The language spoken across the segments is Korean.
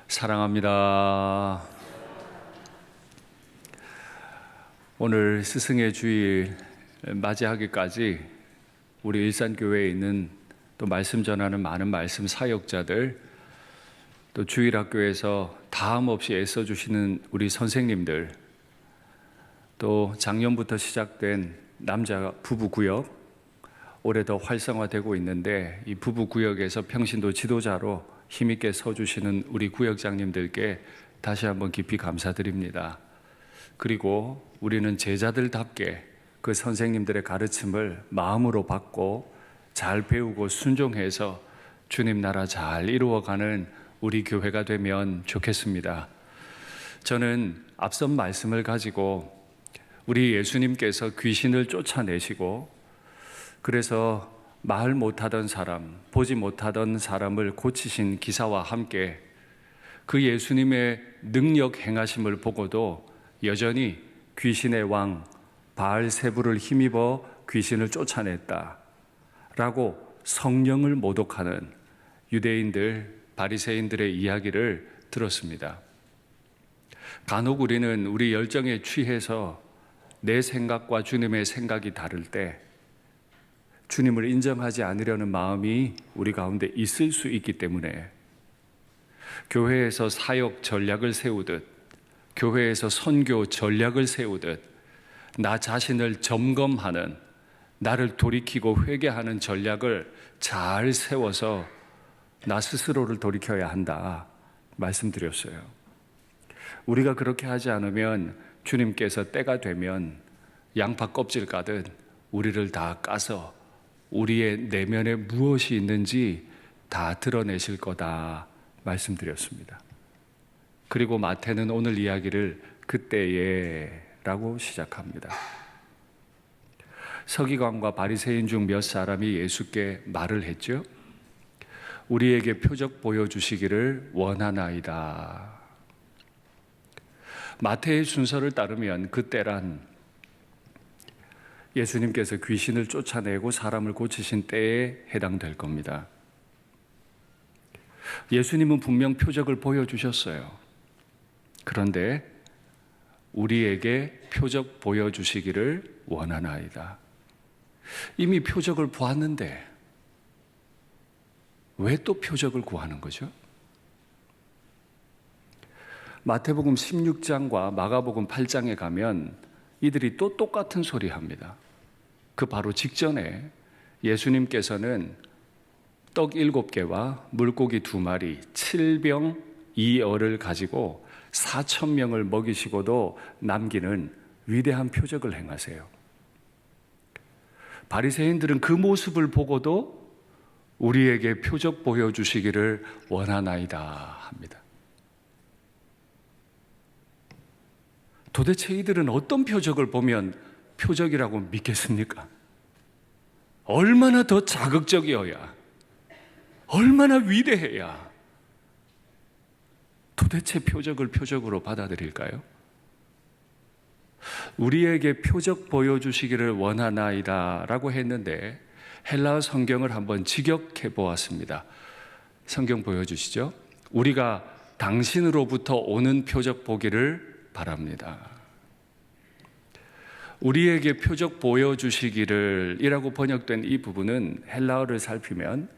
사랑합니다. 오늘 스승의 주일 맞이하기까지 우리 일산교회에 있는 또 말씀 전하는 많은 말씀 사역자들, 또 주일학교에서 다함 없이 애써주시는 우리 선생님들, 또 작년부터 시작된 남자 부부구역, 올해 더 활성화되고 있는데 이 부부구역에서 평신도 지도자로 힘있게 서주시는 우리 구역장님들께 다시 한번 깊이 감사드립니다. 그리고 우리는 제자들답게 그 선생님들의 가르침을 마음으로 받고 잘 배우고 순종해서 주님 나라 잘 이루어가는 우리 교회가 되면 좋겠습니다. 저는 앞선 말씀을 가지고 우리 예수님께서 귀신을 쫓아내시고 그래서 말 못하던 사람, 보지 못하던 사람을 고치신 기사와 함께 그 예수님의 능력 행하심을 보고도 여전히 귀신의 왕 바알세불을 힘입어 귀신을 쫓아냈다 라고 성령을 모독하는 유대인들, 바리새인들의 이야기를 들었습니다. 간혹 우리는 우리 열정에 취해서 내 생각과 주님의 생각이 다를 때 주님을 인정하지 않으려는 마음이 우리 가운데 있을 수 있기 때문에 교회에서 사역 전략을 세우듯, 교회에서 선교 전략을 세우듯 나 자신을 점검하는, 나를 돌이키고 회개하는 전략을 잘 세워서 나 스스로를 돌이켜야 한다 말씀드렸어요. 우리가 그렇게 하지 않으면 주님께서 때가 되면 양파 껍질 까듯 우리를 다 까서 우리의 내면에 무엇이 있는지 다 드러내실 거다 말씀드렸습니다. 그리고 마태는 오늘 이야기를 그때에 라고 시작합니다. 서기관과 바리새인 중 몇 사람이 예수께 말을 했죠. 우리에게 표적 보여주시기를 원하나이다. 마태의 순서를 따르면 그때란 예수님께서 귀신을 쫓아내고 사람을 고치신 때에 해당될 겁니다. 예수님은 분명 표적을 보여주셨어요. 그런데 우리에게 표적 보여주시기를 원하나이다. 이미 표적을 보았는데 왜 또 표적을 구하는 거죠? 마태복음 16장과 마가복음 8장에 가면 이들이 또 똑같은 소리 합니다. 그 바로 직전에 예수님께서는 떡 7개와 물고기 2마리, 7병 2얼을 가지고 4,000명을 먹이시고도 남기는 위대한 표적을 행하세요. 바리새인들은 그 모습을 보고도 우리에게 표적 보여주시기를 원하나이다 합니다. 도대체 이들은 어떤 표적을 보면 표적이라고 믿겠습니까? 얼마나 더 자극적이어야, 얼마나 위대해야 도대체 표적을 표적으로 받아들일까요? 우리에게 표적 보여주시기를 원하나이다 라고 했는데 헬라어 성경을 한번 직역해 보았습니다. 성경 보여주시죠. 우리가 당신으로부터 오는 표적 보기를 바랍니다. 우리에게 표적 보여주시기를 이라고 번역된 이 부분은 헬라어를 살피면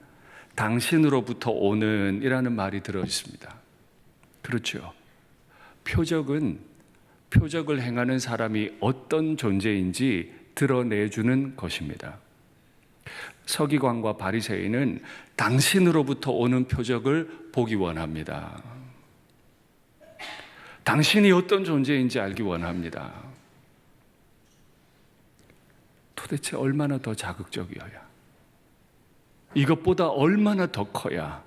당신으로부터 오는 이라는 말이 들어 있습니다. 그렇죠. 표적은 표적을 행하는 사람이 어떤 존재인지 드러내주는 것입니다. 서기관과 바리새인은 당신으로부터 오는 표적을 보기 원합니다. 당신이 어떤 존재인지 알기 원합니다. 도대체 얼마나 더 자극적이어야, 이것보다 얼마나 더 커야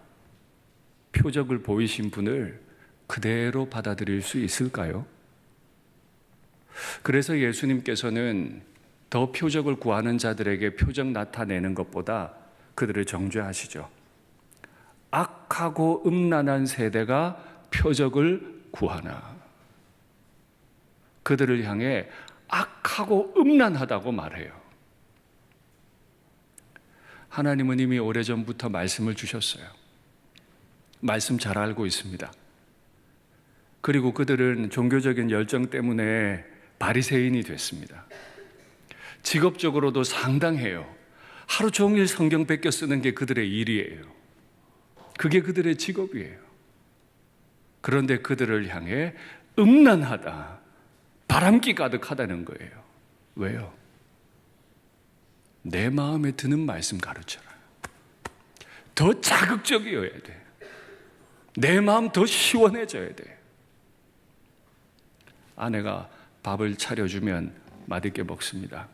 표적을 보이신 분을 그대로 받아들일 수 있을까요? 그래서 예수님께서는 더 표적을 구하는 자들에게 표적 나타내는 것보다 그들을 정죄하시죠. 악하고 음란한 세대가 표적을 구하나. 그들을 향해 악하고 음란하다고 말해요. 하나님은 이미 오래전부터 말씀을 주셨어요. 말씀 잘 알고 있습니다. 그리고 그들은 종교적인 열정 때문에 바리새인이 됐습니다. 직업적으로도 상당해요. 하루 종일 성경 베껴 쓰는 게 그들의 일이에요. 그게 그들의 직업이에요. 그런데 그들을 향해 음란하다, 바람기 가득하다는 거예요. 왜요? 내 마음에 드는 말씀 가르쳐라. 더 자극적이어야 돼. 내 마음 더 시원해져야 돼. 아내가 밥을 차려주면 맛있게 먹습니다.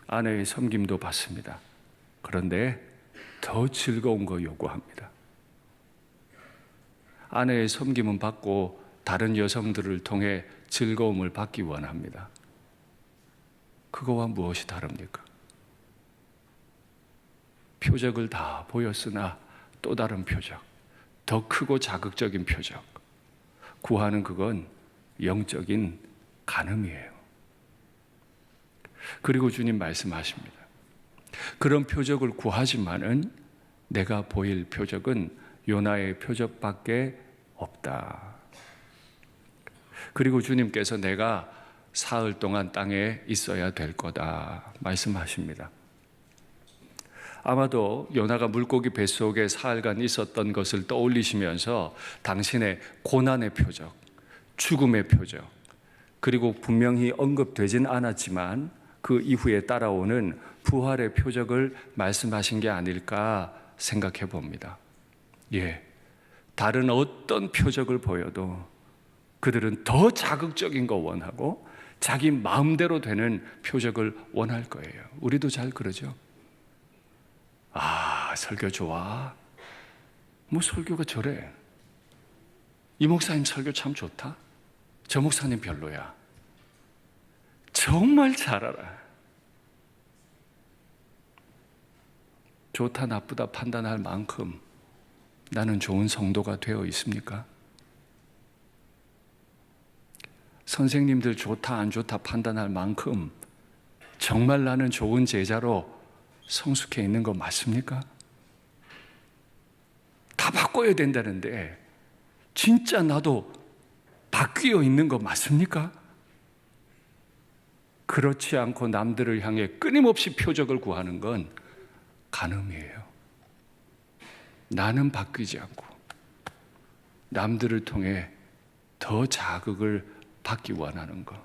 아내의 섬김도 받습니다. 그런데 더 즐거운 거 요구합니다. 아내의 섬김은 받고 다른 여성들을 통해 즐거움을 받기 원합니다. 그거와 무엇이 다릅니까? 표적을 다 보였으나 또 다른 표적, 더 크고 자극적인 표적. 구하는 그건 영적인 간음이에요. 그리고 주님 말씀하십니다. 그런 표적을 구하지만은 내가 보일 표적은 요나의 표적밖에 없다. 그리고 주님께서 내가 사흘 동안 땅에 있어야 될 거다 말씀하십니다. 아마도 요나가 물고기 뱃속에 사흘간 있었던 것을 떠올리시면서 당신의 고난의 표적, 죽음의 표적, 그리고 분명히 언급되진 않았지만 그 이후에 따라오는 부활의 표적을 말씀하신 게 아닐까 생각해 봅니다. 예, 다른 어떤 표적을 보여도 그들은 더 자극적인 거 원하고 자기 마음대로 되는 표적을 원할 거예요. 우리도 잘 그러죠. 아, 설교 좋아. 뭐 설교가 저래. 이 목사님 설교 참 좋다. 저 목사님 별로야. 정말 잘 알아. 좋다 나쁘다 판단할 만큼 나는 좋은 성도가 되어 있습니까? 선생님들 좋다 안 좋다 판단할 만큼 정말 나는 좋은 제자로 성숙해 있는 거 맞습니까? 다 바꿔야 된다는데 진짜 나도 바뀌어 있는 거 맞습니까? 그렇지 않고 남들을 향해 끊임없이 표적을 구하는 건 간음이에요. 나는 바뀌지 않고 남들을 통해 더 자극을 받기 원하는 거,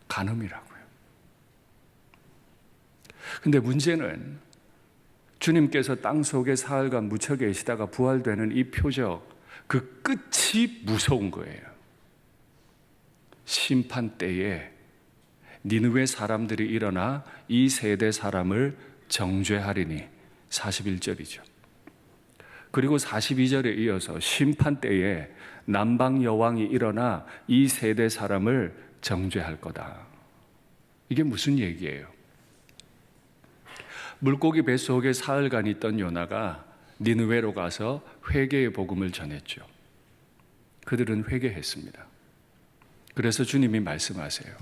간음이라고요. 근데 문제는 주님께서 땅 속에 사흘간 묻혀 계시다가 부활되는 이 표적, 그 끝이 무서운 거예요. 심판 때에 니느웨 사람들이 일어나 이 세대 사람을 정죄하리니 41절이죠. 그리고 42절에 이어서 심판 때에 남방 여왕이 일어나 이 세대 사람을 정죄할 거다. 이게 무슨 얘기예요? 물고기 뱃속에 사흘간 있던 요나가 니느웨로 가서 회개의 복음을 전했죠. 그들은 회개했습니다. 그래서 주님이 말씀하세요.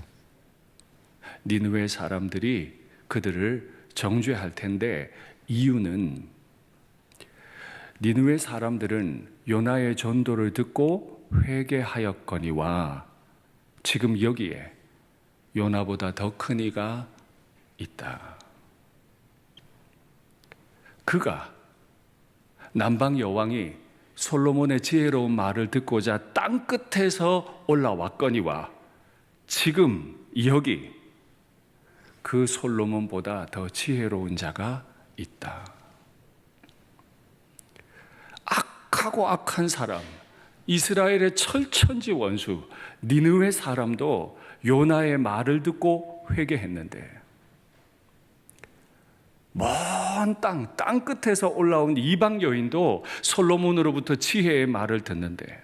니느웨 사람들이 그들을 정죄할 텐데 이유는 니느웨 사람들은 요나의 전도를 듣고 회개하였거니와 지금 여기에 요나보다 더 큰 이가 있다. 그가 남방 여왕이 솔로몬의 지혜로운 말을 듣고자 땅 끝에서 올라왔거니와 지금 여기 그 솔로몬보다 더 지혜로운 자가 있다. 악하고 악한 사람, 이스라엘의 철천지 원수 니느웨 사람도 요나의 말을 듣고 회개했는데 먼 땅 끝에서 올라온 이방 여인도 솔로몬으로부터 지혜의 말을 듣는데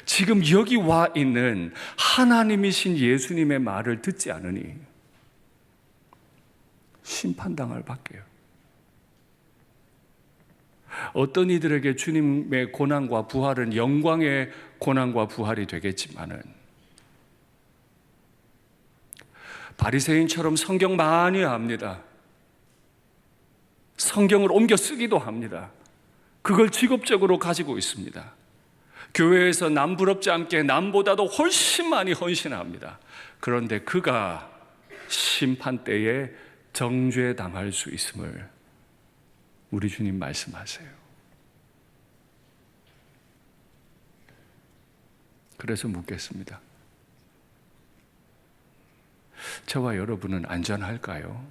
지금 여기 와 있는 하나님이신 예수님의 말을 듣지 않으니 심판당할 밖에요. 어떤 이들에게 주님의 고난과 부활은 영광의 고난과 부활이 되겠지만은 바리새인처럼 성경 많이 압니다. 성경을 옮겨 쓰기도 합니다. 그걸 직업적으로 가지고 있습니다. 교회에서 남 부럽지 않게 남보다도 훨씬 많이 헌신합니다. 그런데 그가 심판 때에 정죄당할 수 있음을 우리 주님 말씀하세요. 그래서 묻겠습니다. 저와 여러분은 안전할까요?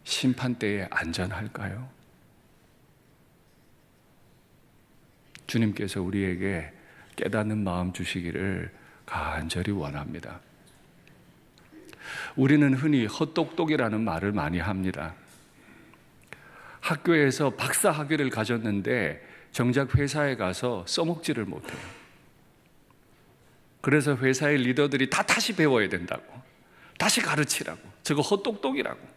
심판 때에 안전할까요? 주님께서 우리에게 깨닫는 마음 주시기를 간절히 원합니다. 우리는 흔히 헛똑똑이라는 말을 많이 합니다. 학교에서 박사 학위를 가졌는데 정작 회사에 가서 써먹지를 못해요. 그래서 회사의 리더들이 다 다시 배워야 된다고, 다시 가르치라고, 저거 헛똑똑이라고.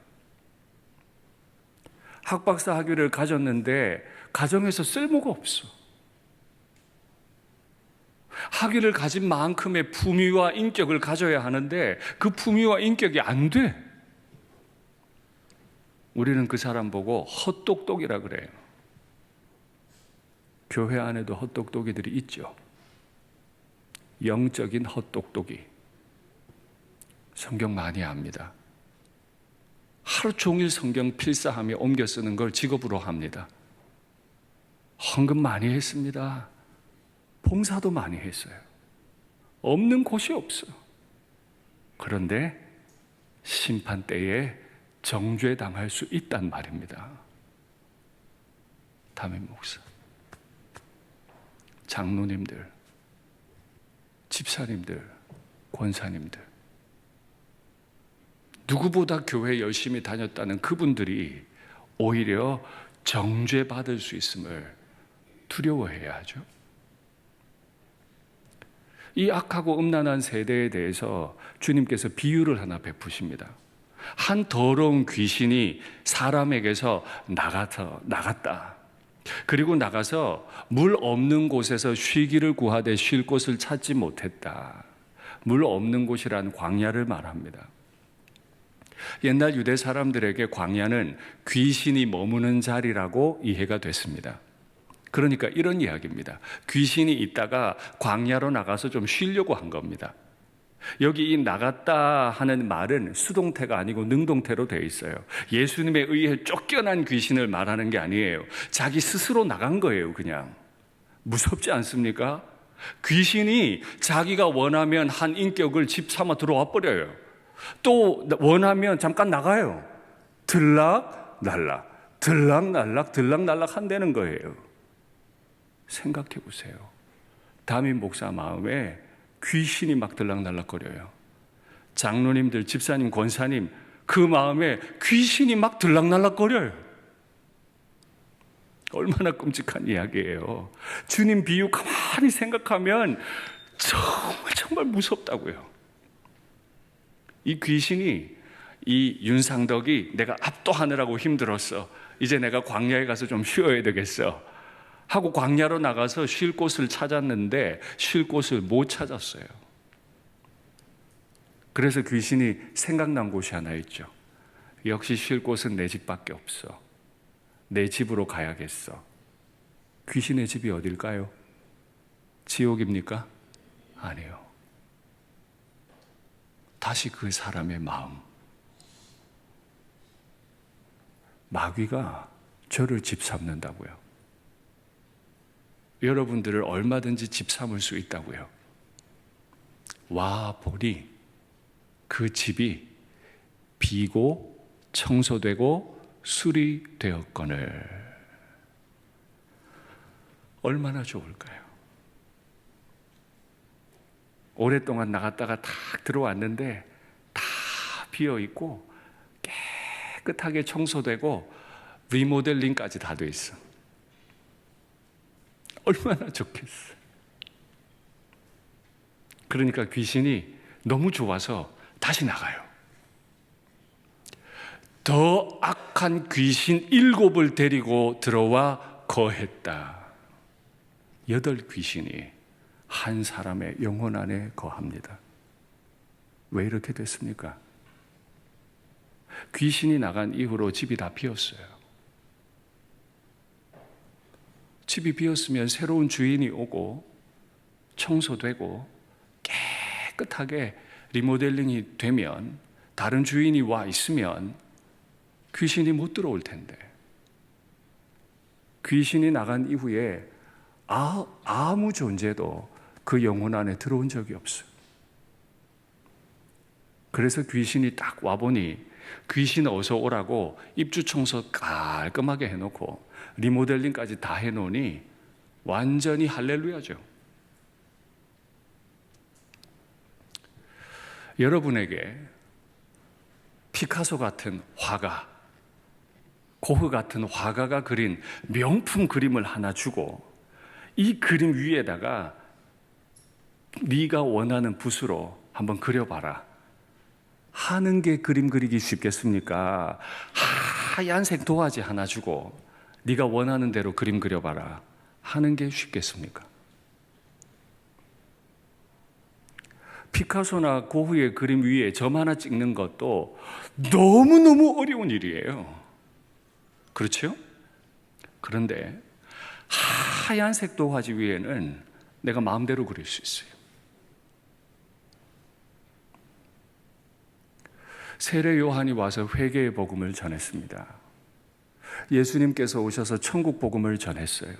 학박사 학위를 가졌는데 가정에서 쓸모가 없어. 학위를 가진 만큼의 품위와 인격을 가져야 하는데 그 품위와 인격이 안 돼. 우리는 그 사람 보고 헛똑똑이라 그래요. 교회 안에도 헛똑똑이들이 있죠. 영적인 헛똑똑이. 성경 많이 압니다. 하루 종일 성경 필사하며 옮겨 쓰는 걸 직업으로 합니다. 헌금 많이 했습니다. 봉사도 많이 했어요. 없는 곳이 없어. 그런데 심판 때에 정죄당할 수 있단 말입니다. 담임 목사, 장로님들, 집사님들, 권사님들, 누구보다 교회 열심히 다녔다는 그분들이 오히려 정죄받을 수 있음을 두려워해야 하죠. 이 악하고 음란한 세대에 대해서 주님께서 비유를 하나 베푸십니다. 한 더러운 귀신이 사람에게서 나갔다. 그리고 나가서 물 없는 곳에서 쉬기를 구하되 쉴 곳을 찾지 못했다. 물 없는 곳이란 광야를 말합니다. 옛날 유대 사람들에게 광야는 귀신이 머무는 자리라고 이해가 됐습니다. 그러니까 이런 이야기입니다. 귀신이 있다가 광야로 나가서 좀 쉬려고 한 겁니다. 여기 이 나갔다 하는 말은 수동태가 아니고 능동태로 되어 있어요. 예수님에 의해 쫓겨난 귀신을 말하는 게 아니에요. 자기 스스로 나간 거예요, 그냥. 무섭지 않습니까? 귀신이 자기가 원하면 한 인격을 집 삼아 들어와 버려요. 또 원하면 잠깐 나가요. 들락날락, 들락날락, 들락날락 한다는 거예요. 생각해 보세요. 담임 목사 마음에 귀신이 막 들락날락거려요. 장로님들, 집사님, 권사님 그 마음에 귀신이 막 들락날락거려요. 얼마나 끔찍한 이야기예요. 주님 비유 가만히 생각하면 정말 무섭다고요. 이 귀신이, 이 윤상덕이 내가 압도하느라고 힘들었어, 이제 내가 광야에 가서 좀 쉬어야 되겠어 하고 광야로 나가서 쉴 곳을 찾았는데 쉴 곳을 못 찾았어요. 그래서 귀신이 생각난 곳이 하나 있죠. 역시 쉴 곳은 내 집밖에 없어. 내 집으로 가야겠어. 귀신의 집이 어딜까요? 지옥입니까? 아니요. 다시 그 사람의 마음. 마귀가 저를 집 삼는다고요. 여러분들을 얼마든지 집 삼을 수 있다고요. 와 보니 그 집이 비고 청소되고 수리되었거늘 얼마나 좋을까요? 오랫동안 나갔다가 탁 들어왔는데 다 비어있고 깨끗하게 청소되고 리모델링까지 다 돼 있어. 얼마나 좋겠어. 그러니까 귀신이 너무 좋아서 다시 나가요. 더 악한 귀신 7을 데리고 들어와 거했다. 8 귀신이 한 사람의 영혼 안에 거합니다. 왜 이렇게 됐습니까? 귀신이 나간 이후로 집이 다 비었어요. 집이 비었으면 새로운 주인이 오고 청소되고 깨끗하게 리모델링이 되면, 다른 주인이 와 있으면 귀신이 못 들어올 텐데, 귀신이 나간 이후에 아무 존재도 그 영혼 안에 들어온 적이 없어요. 그래서 귀신이 딱 와보니 귀신 어서 오라고 입주 청소 깔끔하게 해놓고 리모델링까지 다 해놓으니 완전히 할렐루야죠. 여러분에게 피카소 같은 화가, 고흐 같은 화가가 그린 명품 그림을 하나 주고 이 그림 위에다가 네가 원하는 붓으로 한번 그려봐라 하는 게 그림 그리기 쉽겠습니까? 하얀색 도화지 하나 주고 네가 원하는 대로 그림 그려봐라 하는 게 쉽겠습니까? 피카소나 고흐의 그림 위에 점 하나 찍는 것도 너무너무 어려운 일이에요. 그렇죠? 그런데 하얀색 도화지 위에는 내가 마음대로 그릴 수 있어요. 세례 요한이 와서 회개의 복음을 전했습니다. 예수님께서 오셔서 천국 복음을 전했어요.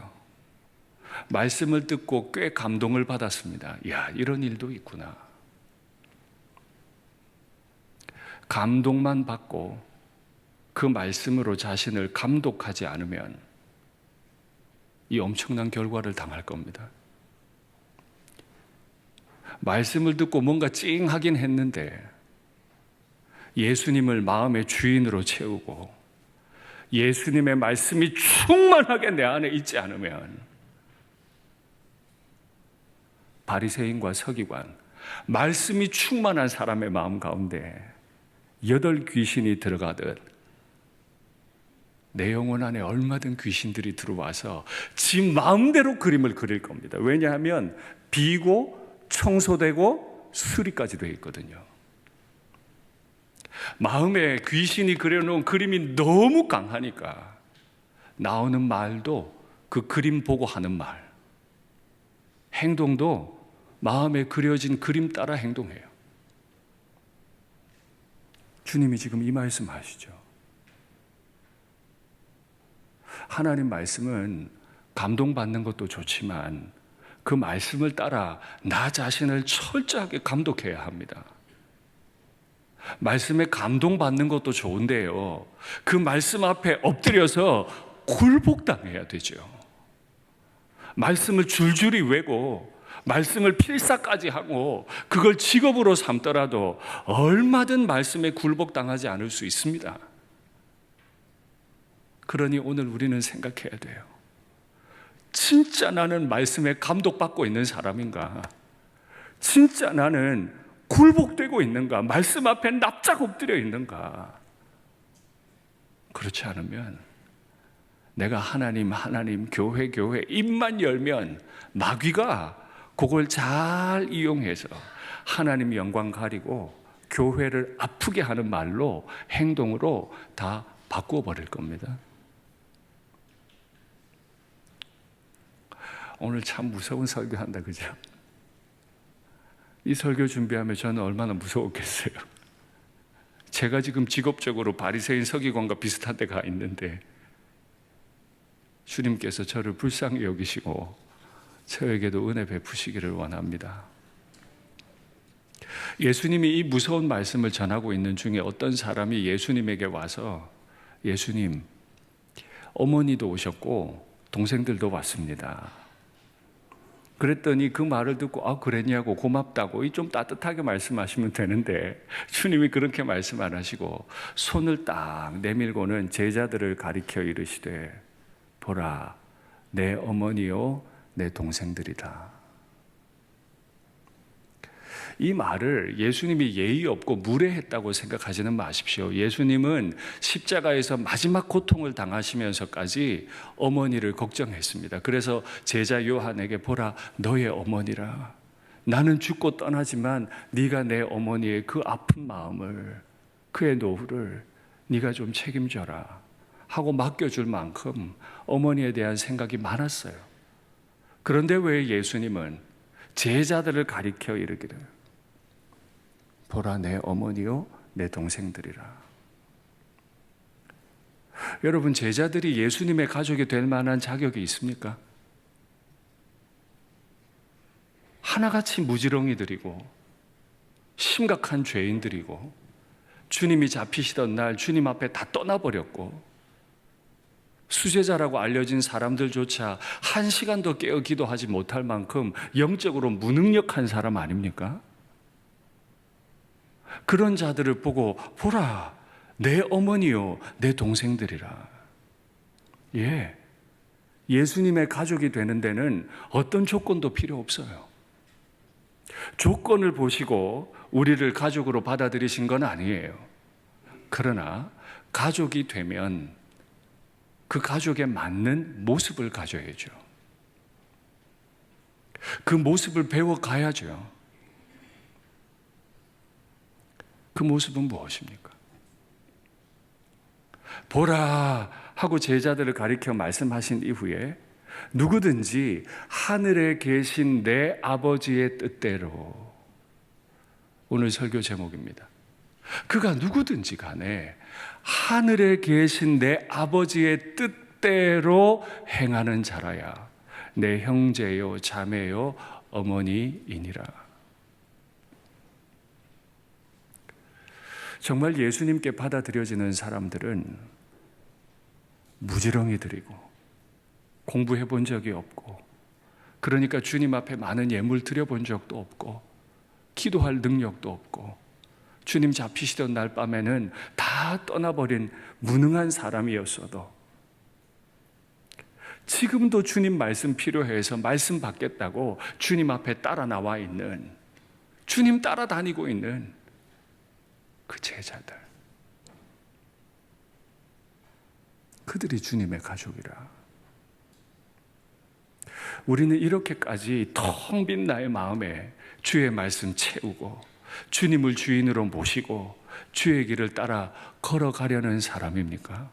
말씀을 듣고 꽤 감동을 받았습니다. 이야, 이런 일도 있구나. 감동만 받고 그 말씀으로 자신을 감독하지 않으면 이 엄청난 결과를 당할 겁니다. 말씀을 듣고 뭔가 찡하긴 했는데 예수님을 마음의 주인으로 채우고 예수님의 말씀이 충만하게 내 안에 있지 않으면 바리새인과 서기관, 말씀이 충만한 사람의 마음 가운데 8 귀신이 들어가듯 내 영혼 안에 얼마든 귀신들이 들어와서 지 마음대로 그림을 그릴 겁니다. 왜냐하면 비고 청소되고 수리까지 되어 있거든요. 마음에 귀신이 그려놓은 그림이 너무 강하니까 나오는 말도 그 그림 보고 하는 말, 행동도 마음에 그려진 그림 따라 행동해요. 주님이 지금 이 말씀 하시죠. 하나님 말씀은 감동받는 것도 좋지만 그 말씀을 따라 나 자신을 철저하게 감독해야 합니다. 말씀에 감동받는 것도 좋은데요, 그 말씀 앞에 엎드려서 굴복당해야 되죠. 말씀을 줄줄이 외고 말씀을 필사까지 하고 그걸 직업으로 삼더라도 얼마든 말씀에 굴복당하지 않을 수 있습니다. 그러니 오늘 우리는 생각해야 돼요. 진짜 나는 말씀에 감독받고 있는 사람인가? 진짜 나는 굴복되고 있는가? 말씀 앞에 납작 엎드려 있는가? 그렇지 않으면 내가 하나님 교회 입만 열면 마귀가 그걸 잘 이용해서 하나님 영광 가리고 교회를 아프게 하는 말로, 행동으로 다 바꾸어 버릴 겁니다. 오늘 참 무서운 설교한다, 그죠? 이 설교 준비하면 저는 얼마나 무서웠겠어요. 제가 지금 직업적으로 바리새인 서기관과 비슷한 데 가 있는데 주님께서 저를 불쌍히 여기시고 저에게도 은혜 베푸시기를 원합니다. 예수님이 이 무서운 말씀을 전하고 있는 중에 어떤 사람이 예수님에게 와서, 예수님, 어머니도 오셨고 동생들도 왔습니다. 그랬더니 그 말을 듣고 그랬냐고, 고맙다고 좀 따뜻하게 말씀하시면 되는데 주님이 그렇게 말씀 안 하시고 손을 딱 내밀고는 제자들을 가리켜 이르시되, 보라, 내 어머니요 내 동생들이다. 이 말을 예수님이 예의 없고 무례했다고 생각하지는 마십시오. 예수님은 십자가에서 마지막 고통을 당하시면서까지 어머니를 걱정했습니다. 그래서 제자 요한에게, 보라, 너의 어머니라. 나는 죽고 떠나지만 네가 내 어머니의 그 아픈 마음을, 그의 노후를 네가 좀 책임져라 하고 맡겨줄 만큼 어머니에 대한 생각이 많았어요. 그런데 왜 예수님은 제자들을 가리켜 이르기를 보라 내 어머니요 내 동생들이라. 여러분, 제자들이 예수님의 가족이 될 만한 자격이 있습니까? 하나같이 무지렁이들이고 심각한 죄인들이고 주님이 잡히시던 날 주님 앞에 다 떠나버렸고 수제자라고 알려진 사람들조차 한 시간도 깨어 기도하지 못할 만큼 영적으로 무능력한 사람 아닙니까? 그런 자들을 보고 보라 내 어머니요 내 동생들이라. 예, 예수님의 가족이 되는 데는 어떤 조건도 필요 없어요. 조건을 보시고 우리를 가족으로 받아들이신 건 아니에요. 그러나 가족이 되면 그 가족에 맞는 모습을 가져야죠. 그 모습을 배워가야죠. 그 모습은 무엇입니까? 보라 하고 제자들을 가리켜 말씀하신 이후에 누구든지 하늘에 계신 내 아버지의 뜻대로, 오늘 설교 제목입니다. 그가 누구든지 간에 하늘에 계신 내 아버지의 뜻대로 행하는 자라야 내 형제요 자매요 어머니이니라. 정말 예수님께 받아들여지는 사람들은 무지렁이들이고 공부해 본 적이 없고, 그러니까 주님 앞에 많은 예물 드려본 적도 없고 기도할 능력도 없고 주님 잡히시던 날 밤에는 다 떠나버린 무능한 사람이었어도 지금도 주님 말씀 필요해서 말씀 받겠다고 주님 앞에 따라 나와 있는, 주님 따라다니고 있는 그 제자들, 그들이 주님의 가족이라. 우리는 이렇게까지 텅 빈 나의 마음에 주의 말씀 채우고 주님을 주인으로 모시고 주의 길을 따라 걸어가려는 사람입니까?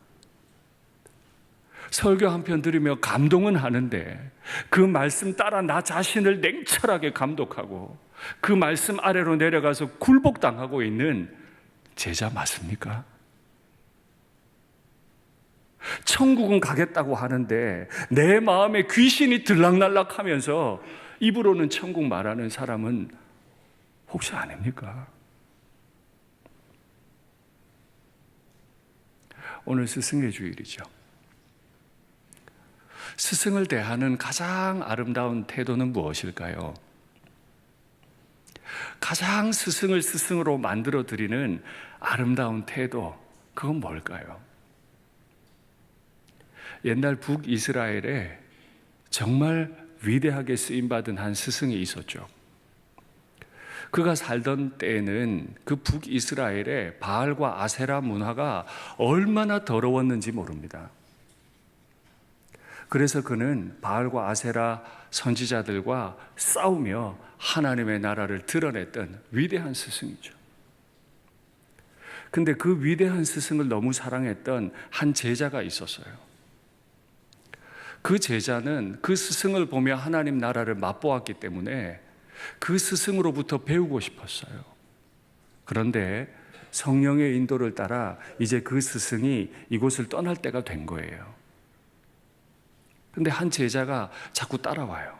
설교 한 편 들으며 감동은 하는데 그 말씀 따라 나 자신을 냉철하게 감독하고 그 말씀 아래로 내려가서 굴복당하고 있는 제자 맞습니까? 천국은 가겠다고 하는데 내 마음에 귀신이 들락날락하면서 입으로는 천국 말하는 사람은 혹시 아닙니까? 오늘 스승의 주일이죠. 스승을 대하는 가장 아름다운 태도는 무엇일까요? 가장 스승을 스승으로 만들어 드리는 아름다운 태도, 그건 뭘까요? 옛날 북이스라엘에 정말 위대하게 쓰임받은 한 스승이 있었죠. 그가 살던 때에는 그 북이스라엘의 바알과 아세라 문화가 얼마나 더러웠는지 모릅니다. 그래서 그는 바알과 아세라 선지자들과 싸우며 하나님의 나라를 드러냈던 위대한 스승이죠. 근데 그 위대한 스승을 너무 사랑했던 한 제자가 있었어요. 그 제자는 그 스승을 보며 하나님 나라를 맛보았기 때문에 그 스승으로부터 배우고 싶었어요. 그런데 성령의 인도를 따라 이제 그 스승이 이곳을 떠날 때가 된 거예요. 근데 한 제자가 자꾸 따라와요.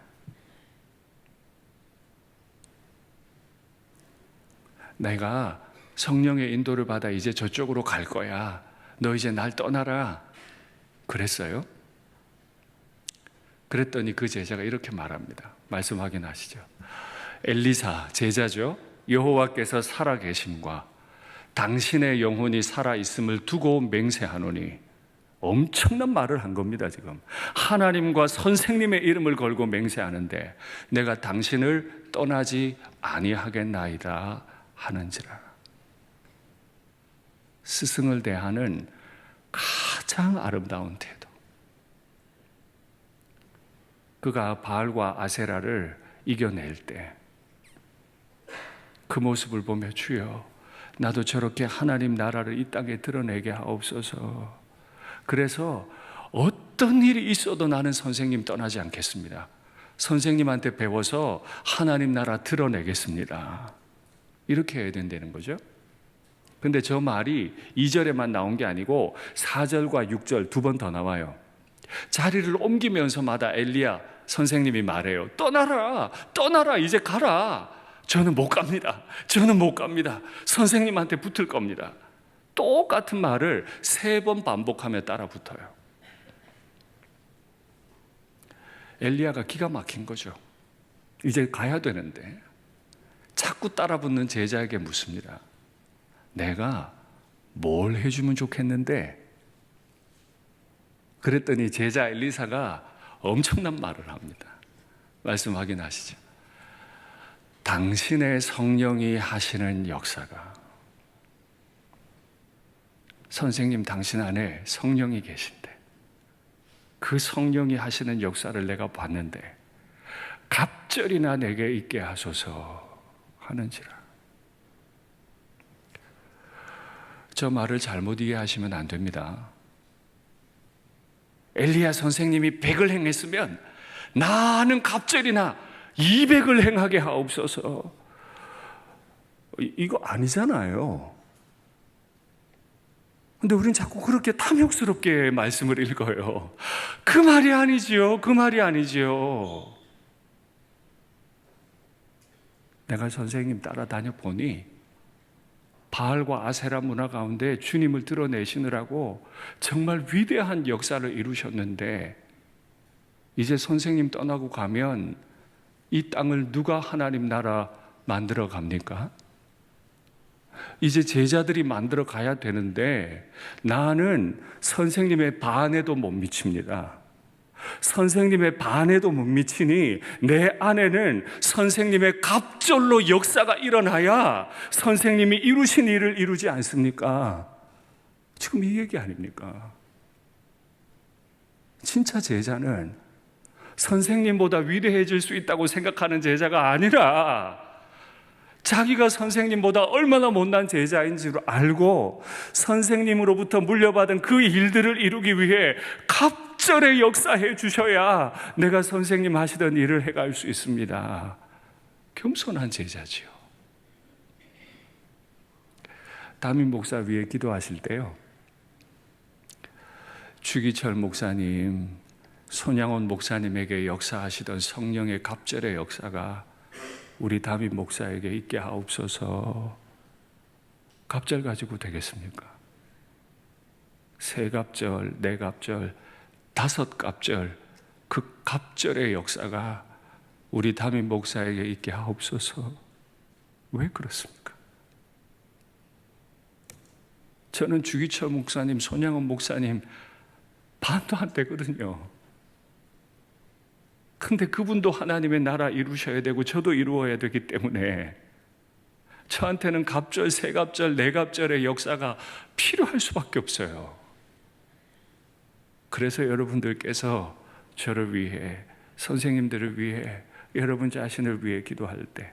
내가 성령의 인도를 받아 이제 저쪽으로 갈 거야. 너 이제 날 떠나라. 그랬어요. 그랬더니 그 제자가 이렇게 말합니다. 말씀 확인하시죠. 엘리사, 제자죠. 여호와께서 살아계심과 당신의 영혼이 살아있음을 두고 맹세하노니, 엄청난 말을 한 겁니다. 지금 하나님과 선생님의 이름을 걸고 맹세하는데 내가 당신을 떠나지 아니하겠나이다 하는지라. 스승을 대하는 가장 아름다운 태도. 그가 바알과 아세라를 이겨낼 때 그 모습을 보며 주여 나도 저렇게 하나님 나라를 이 땅에 드러내게 하옵소서. 그래서 어떤 일이 있어도 나는 선생님 떠나지 않겠습니다. 선생님한테 배워서 하나님 나라 드러내겠습니다. 이렇게 해야 된다는 거죠. 근데 저 말이 2절에만 나온 게 아니고 4절과 6절 두 번 더 나와요. 자리를 옮기면서마다 엘리야 선생님이 말해요. 떠나라, 떠나라, 이제 가라. 저는 못 갑니다. 저는 못 갑니다. 선생님한테 붙을 겁니다. 똑같은 말을 3번 반복하며 따라 붙어요. 엘리야가 기가 막힌 거죠. 이제 가야 되는데 자꾸 따라 붙는 제자에게 묻습니다. 내가 뭘 해주면 좋겠는데? 그랬더니 제자 엘리사가 엄청난 말을 합니다. 말씀 확인하시죠. 당신의 성령이 하시는 역사가, 선생님 당신 안에 성령이 계신데 그 성령이 하시는 역사를 내가 봤는데 갑절이나 내게 있게 하소서 하는지라. 저 말을 잘못 이해하시면 안 됩니다. 엘리야 선생님이 100을 행했으면 나는 갑절이나 200을 행하게 하옵소서. 이거 아니잖아요. 근데 우린 자꾸 그렇게 탐욕스럽게 말씀을 읽어요. 그 말이 아니지요. 그 말이 아니지요. 내가 선생님 따라다녀 보니 바알과 아세라 문화 가운데 주님을 드러내시느라고 정말 위대한 역사를 이루셨는데 이제 선생님 떠나고 가면 이 땅을 누가 하나님 나라 만들어 갑니까? 이제 제자들이 만들어 가야 되는데 나는 선생님의 반에도 못 미칩니다. 선생님의 반에도 못 미치니 내 안에는 선생님의 갑절로 역사가 일어나야 선생님이 이루신 일을 이루지 않습니까? 지금 이 얘기 아닙니까? 진짜 제자는 선생님보다 위대해질 수 있다고 생각하는 제자가 아니라 자기가 선생님보다 얼마나 못난 제자인지를 알고 선생님으로부터 물려받은 그 일들을 이루기 위해 갑절의 역사해 주셔야 내가 선생님 하시던 일을 해갈 수 있습니다. 겸손한 제자지요. 담임 목사 위에 기도하실 때요, 주기철 목사님, 손양원 목사님에게 역사하시던 성령의 갑절의 역사가 우리 담임 목사에게 있게 하옵소서. 갑절 가지고 되겠습니까? 3갑절, 4갑절, 5갑절, 그 갑절의 역사가 우리 담임 목사에게 있게 하옵소서. 왜 그렇습니까? 저는 주기철 목사님, 손양원 목사님 반도 안 되거든요. 근데 그분도 하나님의 나라 이루셔야 되고 저도 이루어야 되기 때문에 저한테는 갑절, 3갑절, 4갑절의 역사가 필요할 수밖에 없어요. 그래서 여러분들께서 저를 위해, 선생님들을 위해, 여러분 자신을 위해 기도할 때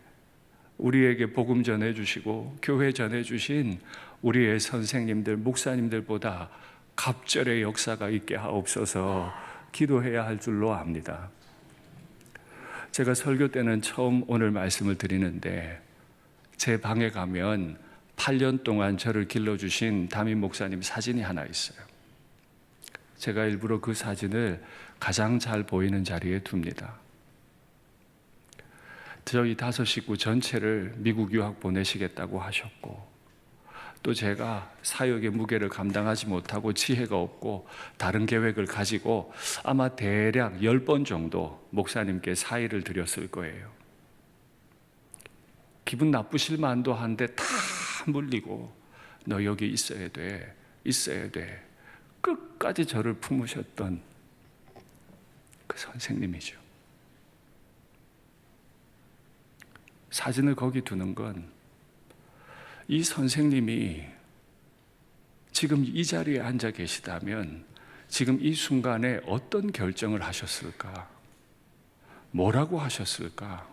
우리에게 복음 전해주시고 교회 전해주신 우리의 선생님들, 목사님들보다 갑절의 역사가 있게 하옵소서 기도해야 할 줄로 압니다. 제가 설교 때는 처음 오늘 말씀을 드리는데 제 방에 가면 8년 동안 저를 길러주신 담임 목사님 사진이 하나 있어요. 제가 일부러 그 사진을 가장 잘 보이는 자리에 둡니다. 저희 5 식구 전체를 미국 유학 보내시겠다고 하셨고 또 제가 사역의 무게를 감당하지 못하고 지혜가 없고 다른 계획을 가지고 아마 대략 10번 정도 목사님께 사의를 드렸을 거예요. 기분 나쁘실 만도 한데 다 물리고 너 여기 있어야 돼, 있어야 돼. 끝까지 저를 품으셨던 그 선생님이죠. 사진을 거기 두는 건 이 선생님이 지금 이 자리에 앉아 계시다면 지금 이 순간에 어떤 결정을 하셨을까? 뭐라고 하셨을까?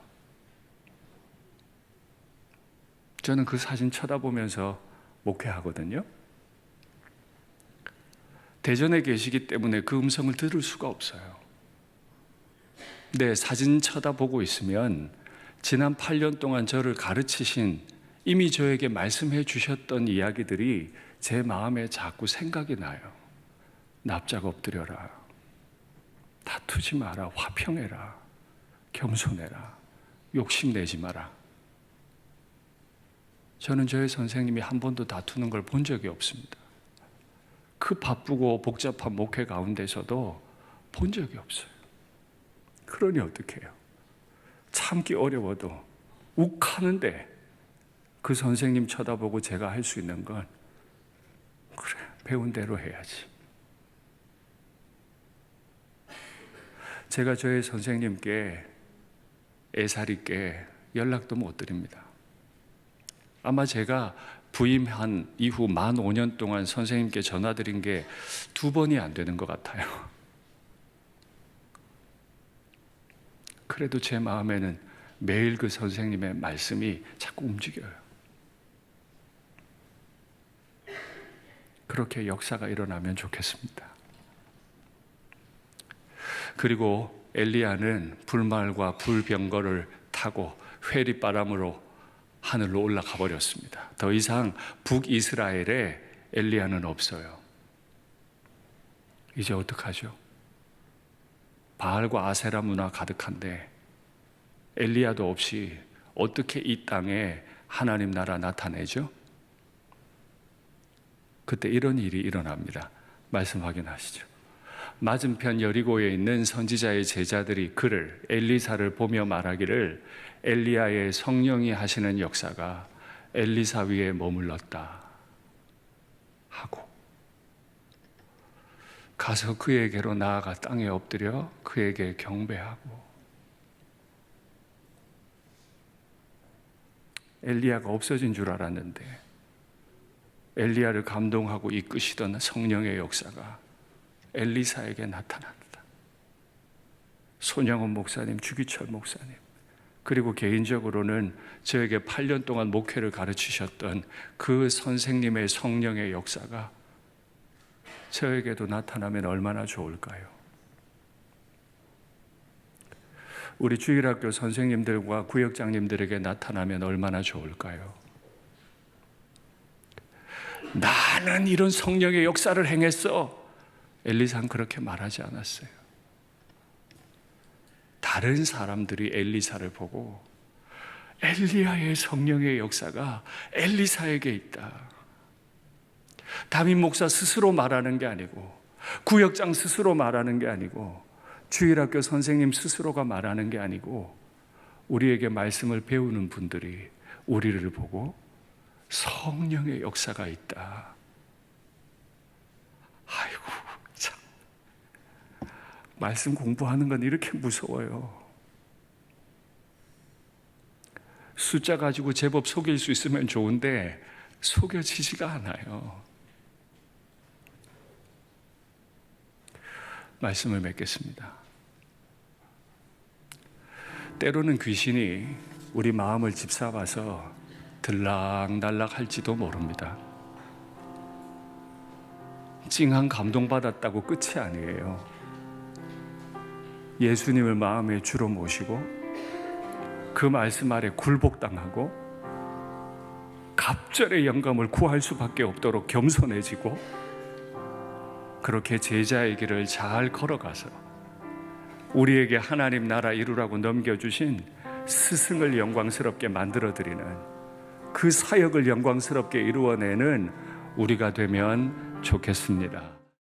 저는 그 사진 쳐다보면서 목회하거든요. 대전에 계시기 때문에 그 음성을 들을 수가 없어요. 네, 사진 쳐다보고 있으면 지난 8년 동안 저를 가르치신, 이미 저에게 말씀해 주셨던 이야기들이 제 마음에 자꾸 생각이 나요. 납작 엎드려라, 다투지 마라, 화평해라, 겸손해라, 욕심내지 마라. 저는 저의 선생님이 한 번도 다투는 걸 본 적이 없습니다. 그 바쁘고 복잡한 목회 가운데서도 본 적이 없어요. 그러니 어떡해요? 참기 어려워도 욱하는데 그 선생님 쳐다보고 제가 할 수 있는 건, 그래, 배운 대로 해야지. 제가 저의 선생님께 애살 있게 연락도 못 드립니다. 아마 제가 부임한 이후 만 5년 동안 선생님께 전화드린 게 2번이 안 되는 것 같아요. 그래도 제 마음에는 매일 그 선생님의 말씀이 자꾸 움직여요. 그렇게 역사가 일어나면 좋겠습니다. 그리고 엘리야는 불말과 불병거를 타고 회리바람으로 하늘로 올라가 버렸습니다. 더 이상 북이스라엘에 엘리야는 없어요. 이제 어떡하죠? 바알과 아세라 문화 가득한데 엘리야도 없이 어떻게 이 땅에 하나님 나라 나타내죠? 그때 이런 일이 일어납니다. 말씀 확인하시죠. 맞은편 여리고에 있는 선지자의 제자들이 그를, 엘리사를 보며 말하기를 엘리야의 성령이 하시는 역사가 엘리사 위에 머물렀다 하고, 가서 그에게로 나아가 땅에 엎드려 그에게 경배하고. 엘리야가 없어진 줄 알았는데 엘리야를 감동하고 이끄시던 성령의 역사가 엘리사에게 나타난다. 손양원 목사님, 주기철 목사님, 그리고 개인적으로는 저에게 8년 동안 목회를 가르치셨던 그 선생님의 성령의 역사가 저에게도 나타나면 얼마나 좋을까요? 우리 주일학교 선생님들과 구역장님들에게 나타나면 얼마나 좋을까요? 나는 이런 성령의 역사를 행했어. 엘리사는 그렇게 말하지 않았어요. 다른 사람들이 엘리사를 보고 엘리야의 성령의 역사가 엘리사에게 있다. 담임 목사 스스로 말하는 게 아니고, 구역장 스스로 말하는 게 아니고, 주일학교 선생님 스스로가 말하는 게 아니고, 우리에게 말씀을 배우는 분들이 우리를 보고 성령의 역사가 있다. 아이고, 참. 말씀 공부하는 건 이렇게 무서워요. 숫자 가지고 제법 속일 수 있으면 좋은데 속여지지가 않아요. 말씀을 맺겠습니다. 때로는 귀신이 우리 마음을 집사와서 들락날락 할지도 모릅니다. 찡한 감동받았다고 끝이 아니에요. 예수님을 마음의 주로 모시고 그 말씀 아래 굴복당하고 갑절의 영감을 구할 수밖에 없도록 겸손해지고, 그렇게 제자의 길을 잘 걸어가서 우리에게 하나님 나라 이루라고 넘겨주신 스승을 영광스럽게 만들어드리는, 그 사역을 영광스럽게 이루어내는 우리가 되면 좋겠습니다.